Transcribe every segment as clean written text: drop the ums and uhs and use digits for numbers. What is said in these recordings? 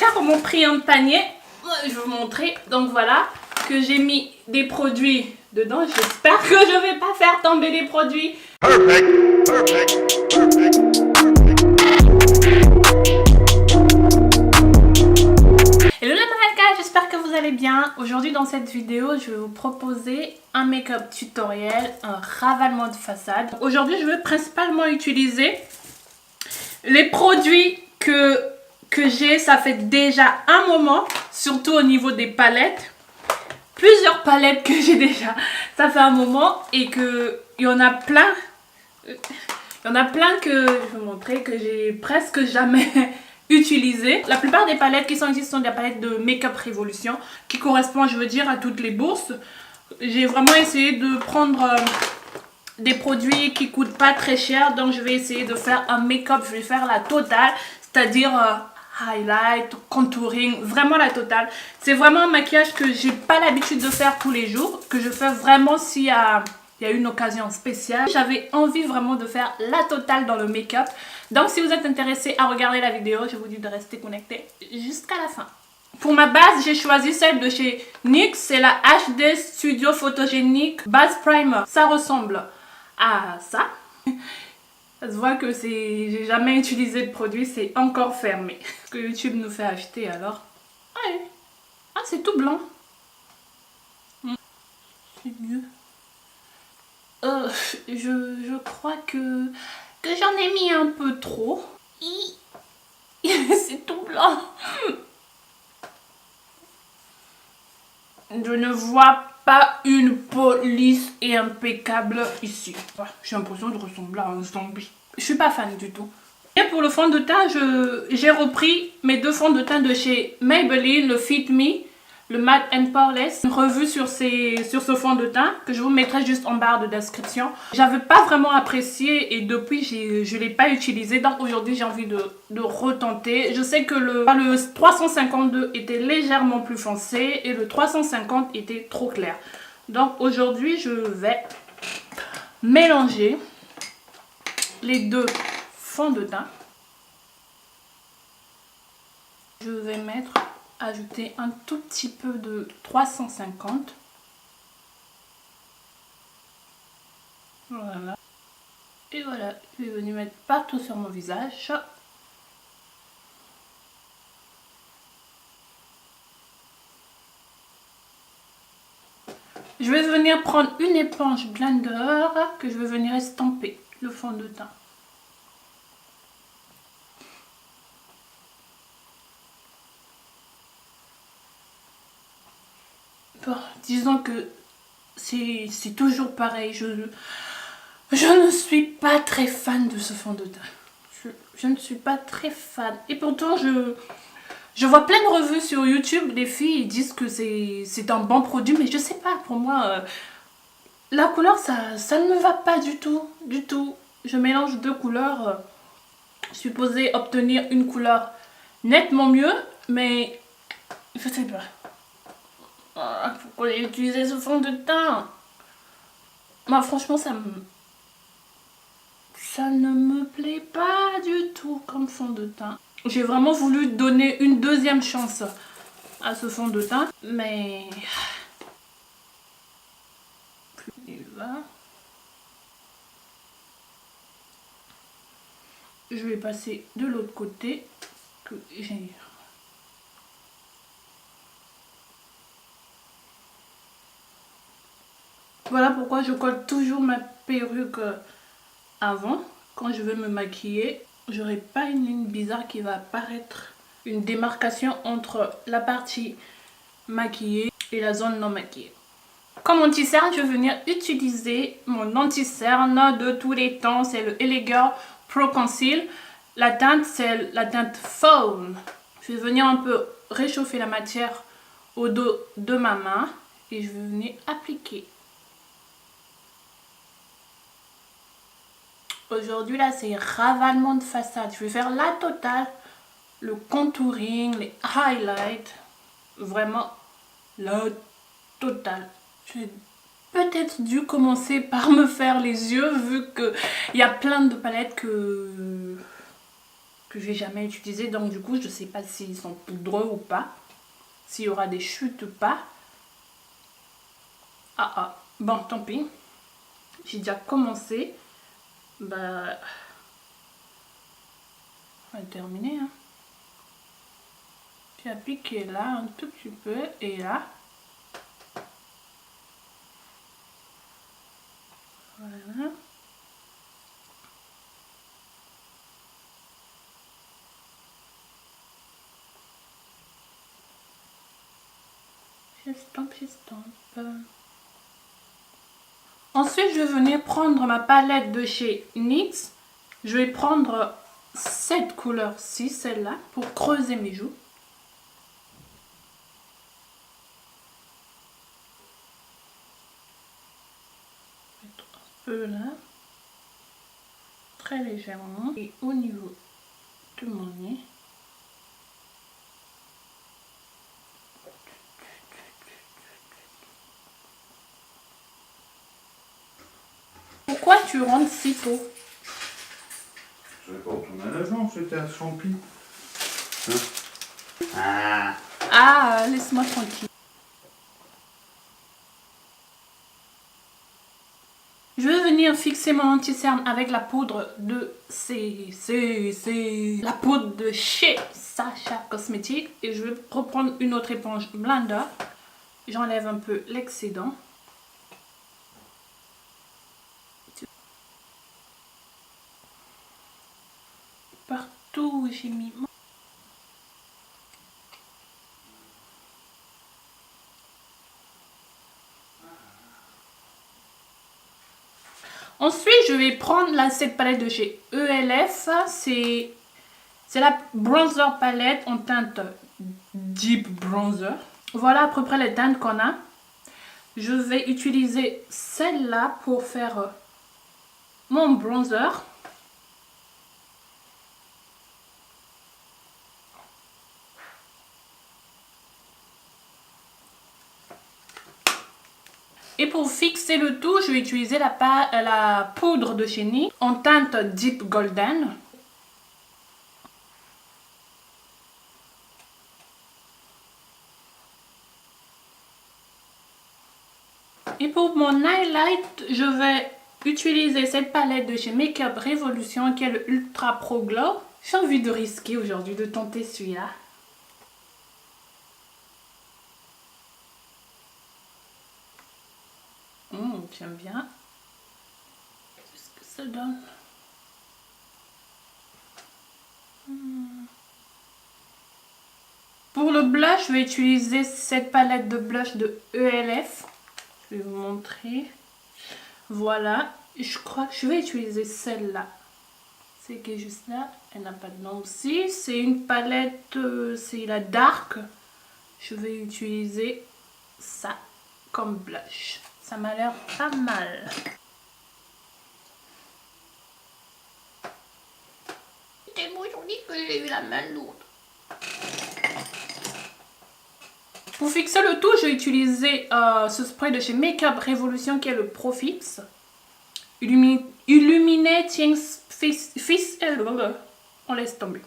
faire mon prix en panier. Je vais vous montrer. Donc voilà, que j'ai mis des produits dedans. J'espère que je vais pas faire tomber les produits. Perfect, perfect, perfect. Hello les Maracas, j'espère que vous allez bien. Aujourd'hui dans cette vidéo, je vais vous proposer un make-up tutoriel, un ravalement de façade. Aujourd'hui, je vais principalement utiliser les produits que j'ai. Ça fait déjà un moment, surtout au niveau des palettes. Plusieurs palettes que j'ai déjà, ça fait un moment et que il y en a plein. Il y en a plein que je vais vous montrer que j'ai presque jamais utilisé. La plupart des palettes qui sont ici sont des palettes de Make-up Revolution qui correspondent, je veux dire, à toutes les bourses. J'ai vraiment essayé de prendre des produits qui coûtent pas très cher, donc je vais essayer de faire un make-up, je vais faire la totale, c'est-à-dire highlight, contouring, vraiment la totale. C'est vraiment un maquillage que j'ai pas l'habitude de faire tous les jours, que je fais vraiment s'il y a une occasion spéciale. J'avais envie vraiment de faire la totale dans le make-up. Donc si vous êtes intéressé à regarder la vidéo, je vous dis de rester connecté jusqu'à la fin. Pour ma base, j'ai choisi celle de chez NYX, c'est la HD Studio Photogenic Base Primer. Ça ressemble à ça. Ça se voit que j'ai jamais utilisé de produit, c'est encore fermé. Ce que YouTube nous fait acheter alors. Ouais. Ah, c'est tout blanc. C'est mieux. Je crois que j'en ai mis un peu trop. C'est tout blanc. Je ne vois pas une peau lisse et impeccable ici. J'ai l'impression de ressembler à un zombie. Je suis pas fan du tout. Et pour le fond de teint, j'ai repris mes deux fonds de teint de chez Maybelline, le Fit Me, le Matte and Poreless. Une revue sur ce fond de teint que je vous mettrai juste en barre de description. J'avais pas vraiment apprécié et depuis je l'ai pas utilisé. Donc aujourd'hui j'ai envie de retenter. Je sais que le 352 était légèrement plus foncé et le 350 était trop clair. Donc aujourd'hui je vais mélanger les deux fonds de teint. Je vais ajouter un tout petit peu de 350. Voilà. Et voilà, je vais venir mettre partout sur mon visage. Je vais venir prendre une éponge blender que je vais venir estomper le fond de teint. Bon, disons que c'est toujours pareil. Je ne suis pas très fan de ce fond de teint. Je ne suis pas très fan. Et pourtant, je vois plein de revues sur YouTube. Les filles disent que c'est un bon produit. Mais je sais pas, pour moi, la couleur, ça ne me va pas du tout. Du tout. Je mélange deux couleurs. Je suis supposée obtenir une couleur nettement mieux. Mais je sais pas. Pourquoi j'ai utilisé ce fond de teint? Moi, franchement, ça ne me plaît pas du tout comme fond de teint. J'ai vraiment voulu donner une deuxième chance à ce fond de teint, mais plus il va. Je vais passer de l'autre côté que j'ai. Voilà pourquoi je colle toujours ma perruque avant. Quand je vais me maquiller, j'aurai pas une ligne bizarre qui va apparaître. Une démarcation entre la partie maquillée et la zone non maquillée. Comme anti-cerne, je vais venir utiliser mon anti-cerne de tous les temps. C'est le Elegir Pro Conceal. La teinte, c'est la teinte Fawn. Je vais venir un peu réchauffer la matière au dos de ma main. Et je vais venir appliquer. Aujourd'hui, là, c'est ravalement de façade. Je vais faire la totale, le contouring, les highlights. Vraiment, la totale. J'ai peut-être dû commencer par me faire les yeux, vu qu'il y a plein de palettes que que j'ai jamais utilisé. Donc du coup, je ne sais pas s'ils sont poudreux ou pas. S'il y aura des chutes ou pas. Bon, tant pis. J'ai déjà commencé. Bah, on va terminer. Hein. J'ai appliqué là un tout petit peu et là. Voilà. J'estompe. Ensuite, je vais venir prendre ma palette de chez NYX. Je vais prendre cette couleur-ci, celle-là, pour creuser mes joues. Mettre un peu là, très légèrement, et au niveau de mon nez. Pourquoi tu rentres si tôt? Je vais pas retourner à l'agence, j'étais à Champy. Hein? Laisse-moi tranquille. Je vais venir fixer mon anti-cerne avec la poudre de la poudre de chez Sacha Cosmetics. Et je vais reprendre une autre éponge blender. J'enlève un peu l'excédent. Partout où j'ai mis mon... Ensuite, je vais prendre cette palette de chez ELF. C'est la bronzer palette en teinte Deep Bronzer. Voilà à peu près les teintes qu'on a. Je vais utiliser celle-là pour faire mon bronzer. Et pour fixer le tout, je vais utiliser la poudre de chez NYX en teinte Deep Golden. Et pour mon highlight, je vais utiliser cette palette de chez Makeup Revolution qui est le Ultra Pro Glow. J'ai envie de risquer aujourd'hui de tenter celui-là. J'aime bien. Qu'est-ce que ça donne? Pour le blush, je vais utiliser cette palette de blush de ELF. Je vais vous montrer. Voilà. Je crois que je vais utiliser celle-là. C'est qui est juste là. Elle n'a pas de nom aussi. C'est une palette, c'est la Dark. Je vais utiliser ça comme blush. Ça m'a l'air pas mal. C'est tellement joli que j'ai eu la main lourde. Pour fixer le tout, j'ai utilisé ce spray de chez Makeup Revolution qui est le Pro Fix. Illuminating Fix. On laisse tomber.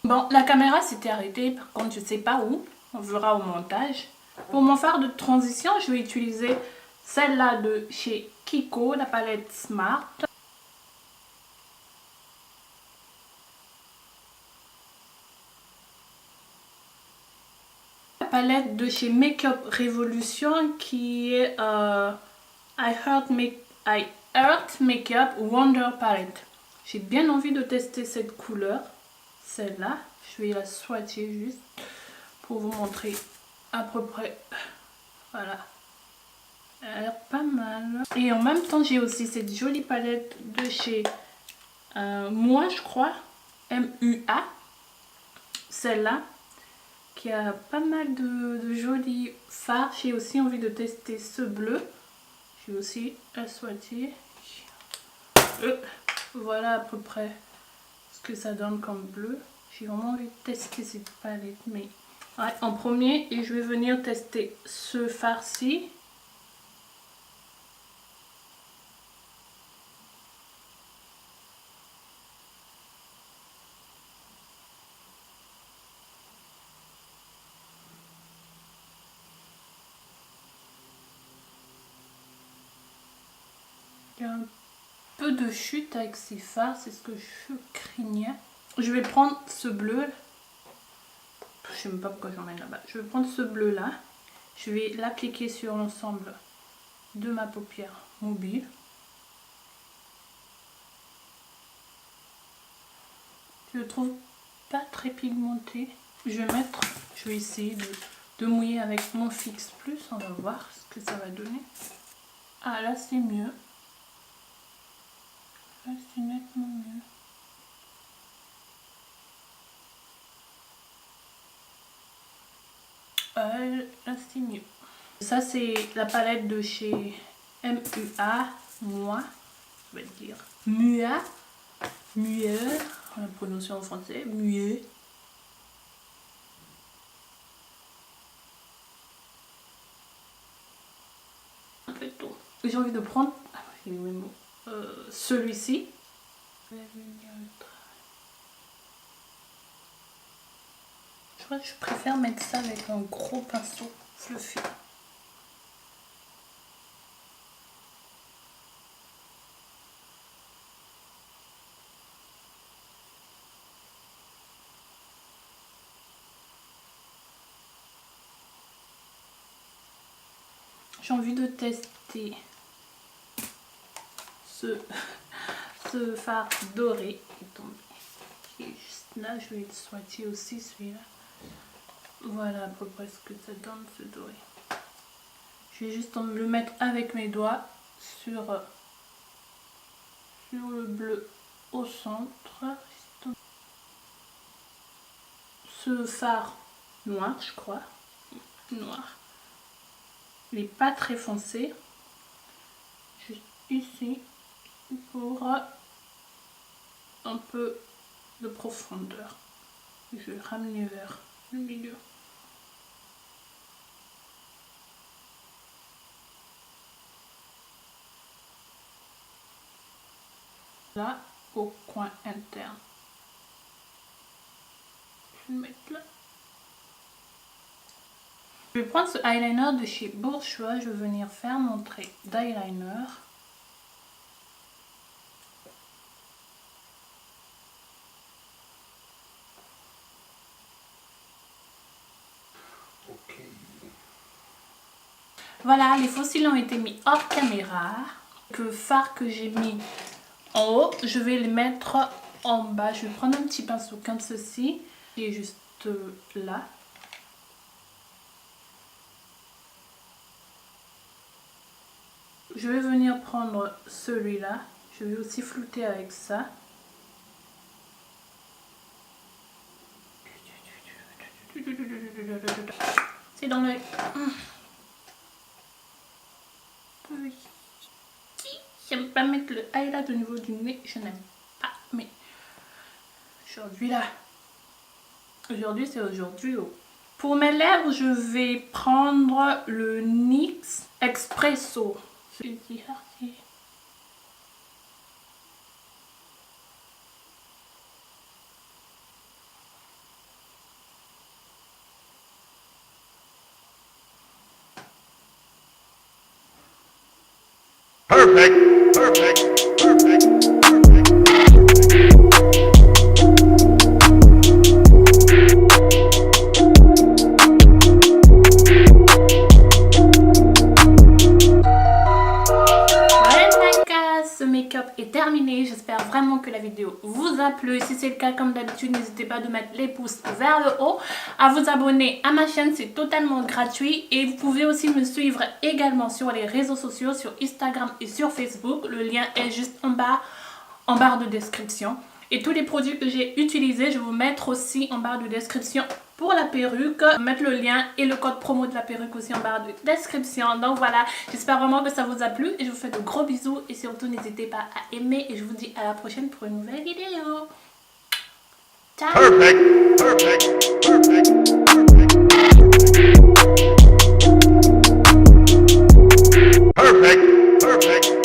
Bon, la caméra s'était arrêtée, par contre je ne sais pas où. On verra au montage. Pour mon fard de transition, je vais utiliser celle-là de chez Kiko, la palette Smart. La palette de chez Makeup Revolution qui est I Heart Makeup Wonder Palette. J'ai bien envie de tester cette couleur, celle-là. Je vais la swatcher juste pour vous montrer à peu près. Voilà. Elle a l'air pas mal. Et en même temps, j'ai aussi cette jolie palette de chez Moi, je crois. MUA. Celle-là. Qui a pas mal de jolis fards. J'ai aussi envie de tester ce bleu. J'ai aussi la swatcher. Voilà à peu près ce que ça donne comme bleu. J'ai vraiment envie de tester cette palette. Mais ouais, en premier, et je vais venir tester ce fard-ci. peu de chute avec ces fards, c'est ce que je craignais. Je vais prendre ce bleu. Je sais même pas pourquoi j'emmène là-bas. Je vais prendre ce bleu là. Je vais l'appliquer sur l'ensemble de ma paupière mobile. Je le trouve pas très pigmenté. Je vais essayer de mouiller avec mon Fix Plus. On va voir ce que ça va donner. Ah là c'est mieux. Là c'est nettement mieux. Là c'est mieux. Ça c'est la palette de chez MUA. Moi, je vais le dire. MUA. MUA. La prononciation en français. MUA. Un peu tôt. J'ai envie de prendre celui-ci. Je crois que je préfère mettre ça avec un gros pinceau fluffy. J'ai envie de tester ce fard doré qui est tombé. Qui est juste là, je vais le swatcher aussi celui-là. Voilà à peu près ce que ça donne ce doré. Je vais juste le mettre avec mes doigts sur le bleu au centre. Ce fard noir, je crois. Noir. Il n'est pas très foncé. Juste ici pour un peu de profondeur. Je vais ramener vers le milieu. Là, au coin interne. Je vais le mettre là. Je vais prendre ce eyeliner de chez Bourjois. Je vais venir faire mon trait d'eyeliner. Voilà, les faux cils ont été mis hors caméra. Le fard que j'ai mis en haut, je vais les mettre en bas. Je vais prendre un petit pinceau comme ceci, qui est juste là. Je vais venir prendre celui-là. Je vais aussi flouter avec ça. C'est dans l'œil. J'aime pas mettre le highlight au niveau du nez. Je n'aime pas. Mais aujourd'hui là. Aujourd'hui c'est aujourd'hui. Pour mes lèvres, je vais prendre le NYX Espresso. C'est parti. Perfect, perfect, perfect. Est terminé. J'espère vraiment que la vidéo vous a plu. Si c'est le cas, comme d'habitude, n'hésitez pas de mettre les pouces vers le haut, à vous abonner à ma chaîne, c'est totalement gratuit, et vous pouvez aussi me suivre également sur les réseaux sociaux, sur Instagram et sur Facebook. Le lien est juste en barre de description. Et tous les produits que j'ai utilisés, je vais vous mettre aussi en barre de description pour la perruque. Je vais mettre le lien et le code promo de la perruque aussi en barre de description. Donc voilà, j'espère vraiment que ça vous a plu et je vous fais de gros bisous. Et surtout, n'hésitez pas à aimer et je vous dis à la prochaine pour une nouvelle vidéo. Ciao! Perfect, perfect, perfect. Perfect, perfect.